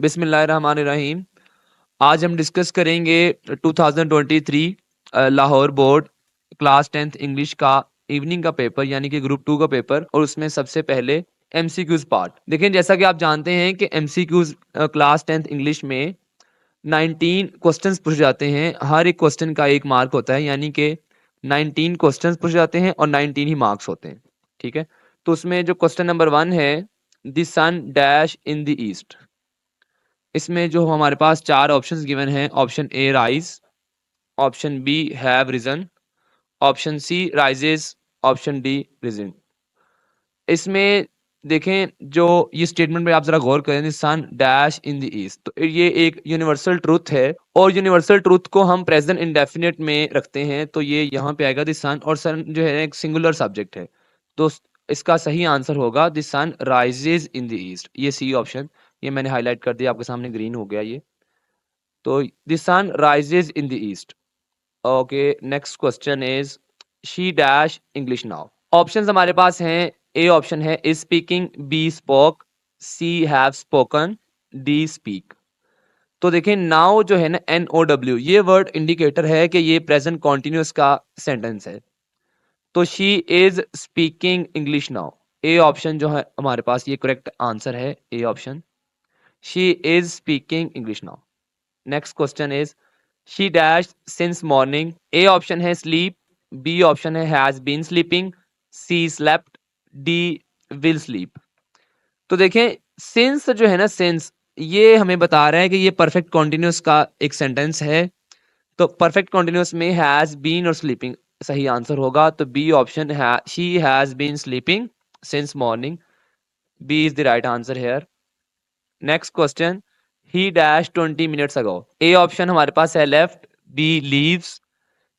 बिस्मिल्लाहिर्रहमानिर्रहीम। आज हम डिस्कस करेंगे 2023 Lahore board class 10th English का इवनिंग का पेपर यानी कि ग्रुप 2 का पेपर, और उसमें सबसे पहले एमसीक्यूज पार्ट देखें। जैसा कि आप जानते हैं कि एमसीक्यूज क्लास 10th इंग्लिश में 19 क्वेश्चंस पूछे जाते हैं। हर एक क्वेश्चन का एक मार्क होता है, यानी कि 19 क्वेश्चंस पूछे जाते हैं और 19 ही मार्क्स होते हैं। ठीक है, तो उसमें जो क्वेश्चन नंबर 1 है, the sun dash in the east, इसमें जो हमारे पास 4 ऑप्शंस गिवन हैं, option A rise, option B have risen, option C rises, option D risen. इसमें देखें, जो ये स्टेटमेंट पे आप जरा गौर करें, सन डैश इन द ईस्ट, तो ये एक यूनिवर्सल ट्रूथ है, और यूनिवर्सल ट्रूथ को हम प्रेजेंट इंडेफिनिट में रखते हैं, तो ये यहाँ पे आएगा द सन, और सन जो है एक सिंगुलर सब्जेक्ट है, तो इसका सही आंसर होगा the sun rises in the east, ये सी ऑप्शन। ये मैंने हाईलाइट कर दिया, आपके सामने ग्रीन हो गया ये। तो the sun rises in the east. Okay, next question is she dash English now. Options हमारे पास हैं, ए ऑप्शन है is speaking, B spoke, C have spoken, D speak. तो देखें, नाउ जो है ना, NOW, ये वर्ड इंडिकेटर है कि ये प्रेजेंट कॉन्टिन्यूस का सेंटेंस है। तो she is speaking English now, A option जो है हमारे पास, ये करेक्ट आंसर है, A option, she is speaking English now. Next question is she dash since morning, A option है स्लीप, बी ऑप्शन है has been sleeping, C slept, D will sleep. तो देखें, सिंस जो है ना, सिंस ये हमें बता रहा है कि ये परफेक्ट कॉन्टिन्यूस का एक सेंटेंस है, तो परफेक्ट कॉन्टिन्यूस में हैज बीन और स्लीपिंग सही आंसर होगा। तो बी ऑप्शन है, she has been sleeping since morning, B is the right answer here. Next question, he dash 20 minutes ago, A option हमारे पास है left, B leaves,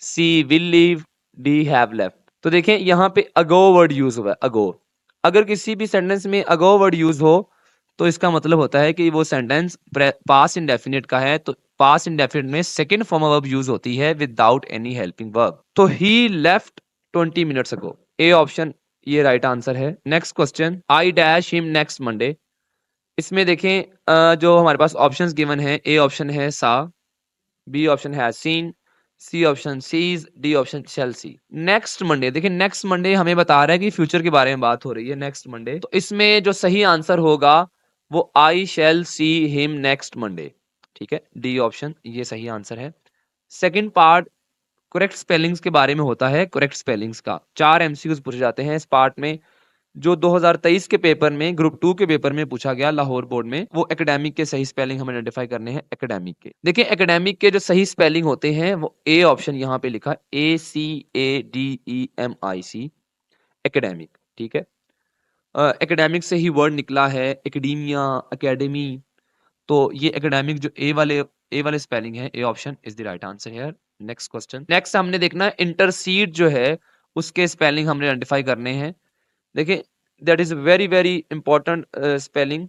C will leave, D have left. तो देखें, यहाँ पे अगो word use हुआ है, अगो। अगर किसी भी सेंटेंस में अगो वर्ड यूज हो, तो इसका मतलब होता है कि वो सेंटेंस पास्ट इंडेफिनिट का है। तो पास्ट इंडेफिनिट में second form of verb use होती है विदाउट एनी हेल्पिंग वर्ब। तो he left 20 minutes ago, A option ये राइट आंसर है। Next question, I dash him next Monday. इसमें देखें, जो हमारे पास ऑप्शंस गिवन है, ए ऑप्शन है सा, बी ऑप्शन है seen, C option sees, D option shall see. Next Monday, देखिए नेक्स्ट मंडे हमें बता रहा है कि फ्यूचर के बारे में बात हो रही है, नेक्स्ट मंडे। तो इसमें जो सही आंसर होगा वो I shall see him next Monday. ठीक है, डी ऑप्शन ये सही आंसर है। सेकंड पार्ट करेक्ट स्पेलिंग्स के बारे में होता है। करेक्ट स्पेलिंग्स का 4 एमसीक्यूज पूछे जाते हैं इस पार्ट में, जो 2023 के पेपर में, ग्रुप 2 के पेपर में पूछा गया लाहौर बोर्ड में। वो एकेडमिक के सही स्पेलिंग हमें आइडेंटिफाई करने हैं, एकेडमिक के। देखिए, एकेडमिक के जो सही स्पेलिंग होते हैं वो ए ऑप्शन यहाँ पे लिखा, ACADEMIC, एकेडमिक। ठीक है, एकेडमिक से ही वर्ड निकला है, एकेडमिया, एकेडमी। तो ये एकेडमिक जो ए वाले स्पेलिंग है, A option is the right answer here. Next question, next हमने देखना है इंटरसीड जो है उसके स्पेलिंग हमने आइडेंटिफाई करने हैं। देखिए, that is very very important spelling.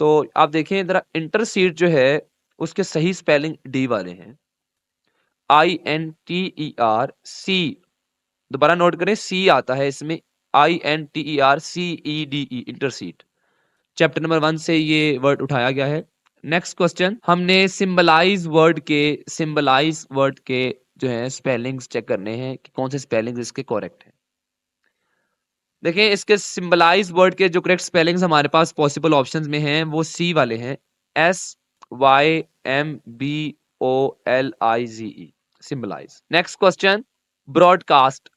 तो आप देखें जरा, इंटरसीड जो है उसके सही स्पेलिंग डी वाले हैं, INTERC। दोबारा नोट करें, सी आता है इसमें, INTERCEDE, इंटरसीड। चैप्टर नंबर 1 से ये वर्ड उठाया गया है। नेक्स्ट क्वेश्चन, हमने सिंबलाइज वर्ड के जो है स्पेलिंग्स चेक करने हैं कि कौन से स्पेलिंग्स इसके करेक्ट हैं। देखिए, इसके सिंबलाइज वर्ड के जो करेक्ट स्पेलिंग्स हमारे पास पॉसिबल ऑप्शंस में हैं वो सी वाले हैं, SYMBOLIZE, symbolize. Next question, broadcast.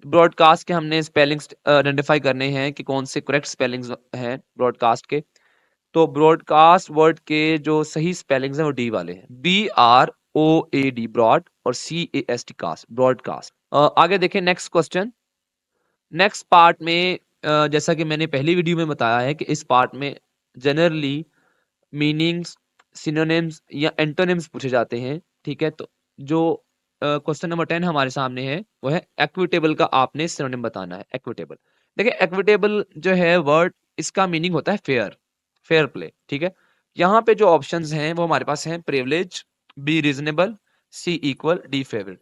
Broadcast के हमने स्पेलिंग्स आइडेंटिफाई करने हैं कि कौन से करेक्ट स्पेलिंग्स हैं ब्रॉडकास्ट के। तो ब्रॉडकास्ट वर्ड के जो सही स्पेलिंग्स हैं वो डी वाले हैं, BROAD ब्रॉड, और CAST कास्ट, ब्रॉडकास्ट। आगे देखें, नेक्स्ट क्वेश्चन। नेक्स्ट पार्ट में जैसा कि मैंने पहली वीडियो में बताया है कि इस पार्ट में जनरली मीनिंग्स, सिनोनिम्स या एंटोनिम्स पूछे जाते हैं। ठीक है, तो जो क्वेश्चन नंबर 10 हमारे सामने है वो है इक्विटेबल का आपने सिनोनिम बताना है, इक्विटेबल। देखिए, इक्विटेबल जो है वर्ड, इसका मीनिंग होता है फेयर, फेयर प्ले। ठीक है, यहाँ पे जो ऑप्शंस हैं वो हमारे पास हैं, privilege, B reasonable, C equal, D favourite.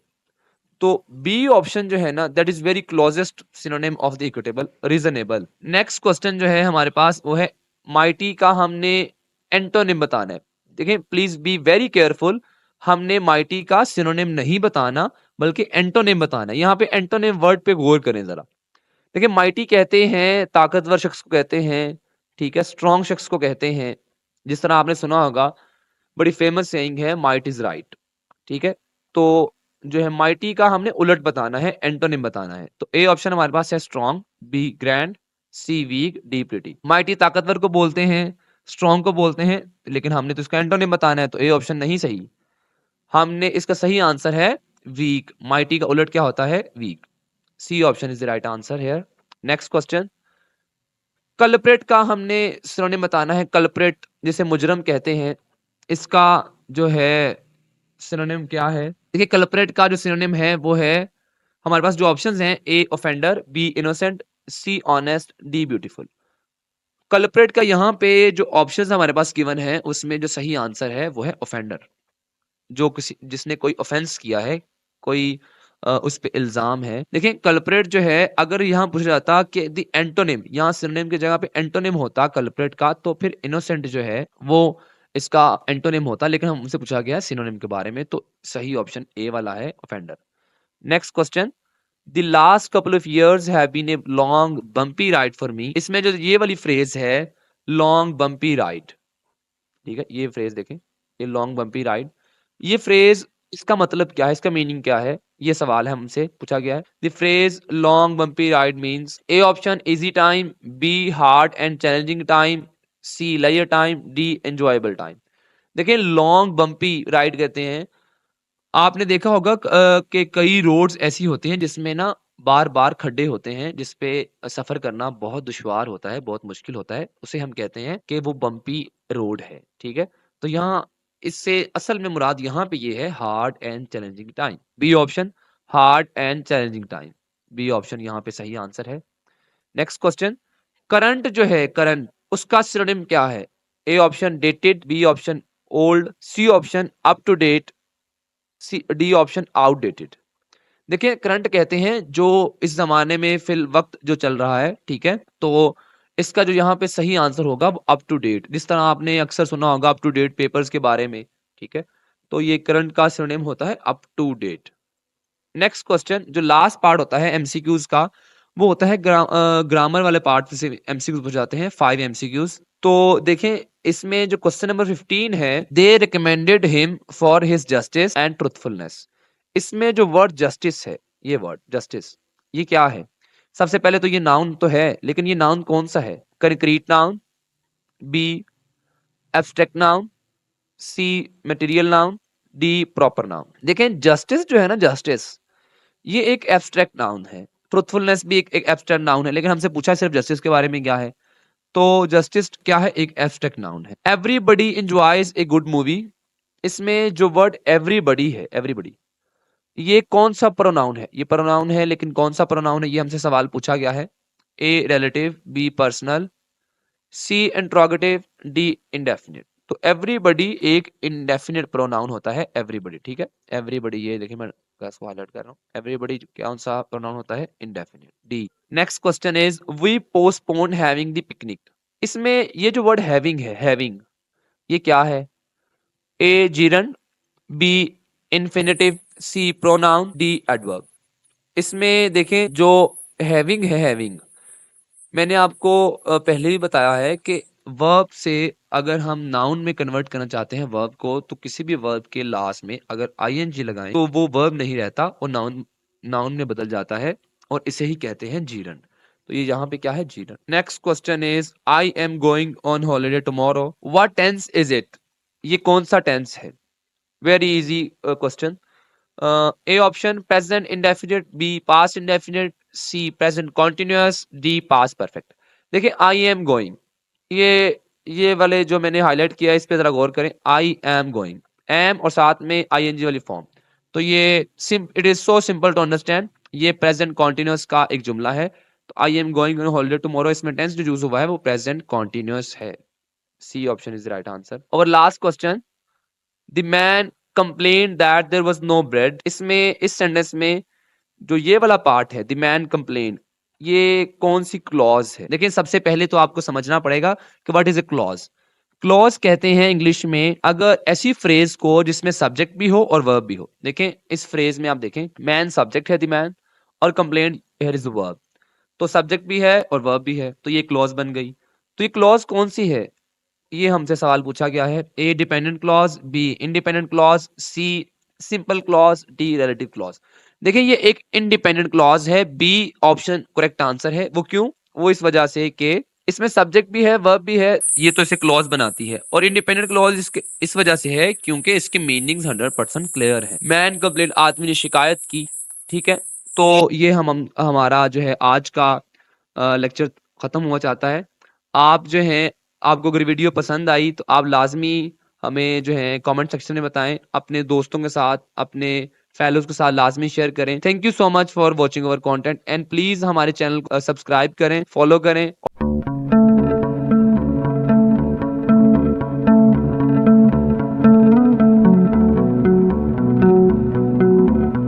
तो बी ऑप्शन जो है ना, that is very closest synonym of the equitable, reasonable. Next question जो है हमारे पास वो है माइटी का हमने एंटोनिम बताना है। देखिए प्लीज बी वेरी केयरफुल, हमने माइटी का सिनोनिम नहीं बताना बल्कि एंटोनिम बताना है। यहाँ पे एंटोनिम वर्ड पे गौर करें जरा। देखिए माइटी कहते हैं ताकतवर शख्स को कहते हैं, ठीक है, स्ट्रॉन्ग शख्स को कहते हैं। जिस तरह आपने सुना होगा, बड़ी फेमस सेइंग है, माइट इज राइट, ठीक है। तो जो है माइटी का हमने उलट बताना है, एंटोनिम बताना है। तो ए ऑप्शन हमारे पास है स्ट्रॉन्ग, बी ग्रैंड, सी वीक, डी प्रिटी। माइटी ताकतवर को बोलते हैं, स्ट्रॉन्ग को बोलते हैं, लेकिन हमने तो इसका एंटोनिम बताना है, तो ए ऑप्शन नहीं सही। हमने इसका सही आंसर है वीक। माइटी का उलट क्या होता है? Weak. C option is the right answer here. Next question, culprit का हमने सिनोनिम बताना है। कल्प्रेट जिसे मुजरम कहते हैं, इसका जो है सिनोनिम क्या है? देखिए कल्प्रेट का जो सिनोनिम है वो है, हमारे पास जो ऑप्शंस हैं, A offender, B innocent, C honest, D beautiful. Culprit का यहाँ पे जो ऑप्शंस हमारे पास गिवन है उसमें जो सही आंसर है वो है ऑफेंडर। जो किसी जिसने कोई ऑफेंस किया है, कोई उस पे इल्जाम है। देखिए कल्प्रेट जो है, अगर यहाँ पूछा जाता कि द एंटोनिम, यहाँ सिनोनिम की जगह पे एंटोनिम होता कल्प्रेट का, तो फिर इनोसेंट जो है वो इसका एंटोनिम होता, लेकिन हमसे पूछा गया सिनोनिम के बारे में, तो सही ऑप्शन ए वाला है offender. Next question, the last couple of years have been a long bumpy ride for me. इसमें जो ये वाली फ्रेज है लॉन्ग बम्पी राइड, ठीक है, ये फ्रेज देखें, ये लॉन्ग बम्पी राइड, ये फ्रेज इसका मतलब क्या है, इसका मीनिंग क्या है, ये सवाल है, हमसे पूछा गया है। The phrase long bumpy ride means, A option easy time, B hard and challenging time, C leisure time, D enjoyable time. देखिए लॉन्ग बम्पी राइड कहते हैं, आपने देखा होगा कि कई रोड्स ऐसी होती हैं जिसमें ना बार बार खड्डे होते हैं, जिसपे सफर करना बहुत दुश्वार होता है, बहुत मुश्किल होता है, उसे हम कहते हैं कि वो बम्पी रोड है, ठीक है। तो यहाँ इससे असल में मुराद यहाँ पे ये है hard and challenging time. B option, hard and challenging time, B option यहाँ पे सही आंसर है। नेक्स्ट क्वेश्चन, करंट जो है, करंट उसका सिनोनिम क्या है? A option dated, B option old, C option up to date, C D option outdated. देखिए करंट कहते हैं जो इस जमाने में फिल वक्त जो चल रहा है, ठीक है। तो इसका जो यहाँ पे सही आंसर होगा वो अप टू डेट, जिस तरह आपने अक्सर सुना होगा अप टू डेट पेपर्स के बारे में, ठीक है। तो ये करंट का सिनोनिम होता है up to date. Next question, जो लास्ट पार्ट होता है एमसीक्यूज का, वो होता है ग्रामर वाले पार्ट से एमसीक्यूज पूछ जाते हैं, 5 एमसीक्यूज। तो देखें इसमें जो क्वेश्चन नंबर 15 है, they recommended him for his justice and truthfulness. इसमें जो वर्ड जस्टिस है, ये वर्ड जस्टिस, ये क्या है? सबसे पहले तो ये नाउन तो है, लेकिन ये नाउन कौन सा है? Concrete noun, B abstract noun, C material noun, D proper noun. देखें जस्टिस जो है ना, जस्टिस ये एक एब्स्ट्रैक्ट नाउन है, ट्रुथफुलनेस भी एक एब्स्ट्रैक्ट नाउन है, लेकिन हमसे पूछा सिर्फ जस्टिस के बारे में क्या है, तो जस्टिस क्या है? एक एब्स्ट्रैक्ट नाउन है। Everybody enjoys a good movie, इसमें जो वर्ड एवरीबडी है, एवरीबडी, ये कौन सा प्रोनाउन है? ये प्रोनाउन है, लेकिन कौन सा प्रोनाउन है ये हमसे सवाल पूछा गया है। A relative, B personal, C interrogative, D indefinite. तो एवरीबडी एक इंडेफिनिट प्रोनाउन होता है, एवरीबडी, ठीक है। एवरीबडी, ये देखिए मैं इसको हाईलाइट कर रहा हूँ, एवरीबडी कौन सा प्रोनाउन होता है? Indefinite, D. Next question is we postpone having the picnic. इसमें ये जो वर्ड हैविंग है, हैविंग, ये क्या है? ए जीरन, बी इन्फिनेटिव, सी प्रोनाउन, डी एडवर्ब। इसमें देखें जो हैविंग है, हैविंग मैंने आपको पहले ही बताया है कि वर्ब से अगर हम नाउन में कन्वर्ट करना चाहते हैं वर्ब को, तो किसी भी वर्ब के लास्ट में अगर आईएनजी लगाएं तो वो वर्ब नहीं रहता, वो नाउन नाउन में बदल जाता है, और इसे ही कहते हैं जीरन। तो ये यहाँ पे क्या है? जीरन। Next question is I am going on holiday tomorrow, what tense is it? ये कौन सा टेंस है? Very easy question. A option present indefinite, B past indefinite, C present continuous, D past perfect. देखिए आई एम गोइंग, ये वाले जो मैंने highlight किया है इस पे जरा गौर करें। आई एम गोइंग, एम और साथ में आईएनजी वाली फॉर्म, तो ये it is so simple to understand, ये प्रेजेंट कॉन्टिन्यूअस का एक जुमला है। तो I am going on holiday tomorrow, इसमें टेंस जो यूज हुआ है वो प्रेजेंट कॉन्टिन्यूअस है। C option is the right answer. और last question, the man complain that there was no bread. इसमें इस सेंटेंस में जो ये वाला पार्ट है, द मैन कंप्लेन, ये कौन सी क्लॉज है? लेकिन सबसे पहले तो आपको समझना पड़ेगा कि what is a clause. Clause कहते हैं इंग्लिश में अगर ऐसी फ्रेज को जिसमें सब्जेक्ट भी हो और वर्ब भी हो। देखें इस फ्रेज में आप देखें मैन सब्जेक्ट है द मैन और complaint here is the verb, तो सब्जेक्ट भी है और वर्ब भी है, तो ये क्लॉज बन गई। तो ये क्लॉज कौन सी है, ये हमसे सवाल पूछा गया है। A dependent clause, B independent clause, C simple clause, D relative clause. देखिए ये एक इंडिपेंडेंट क्लॉज है, बी ऑप्शन करेक्ट आंसर है। वो क्यों, वो इस वजह से कि इसमें सब्जेक्ट भी है वर्ब भी है, ये तो इसे क्लॉज बनाती है। और इंडिपेंडेंट क्लॉज इस वजह से है क्योंकि इसके मीनिंग्स 100% क्लियर है। मैन कंप्लेंट आदमी ने शिकायत की, ठीक है। तो ये हम हमारा जो है आज का लेक्चर खत्म हुआ चाहता है। आप जो है, आपको अगर वीडियो पसंद आई तो आप लाजमी हमें जो है कमेंट सेक्शन में बताएं, अपने दोस्तों के साथ अपने फेलोज के साथ लाजमी शेयर करें। Thank you so much for watching our content and please हमारे चैनल को सब्सक्राइब करें, फॉलो करें।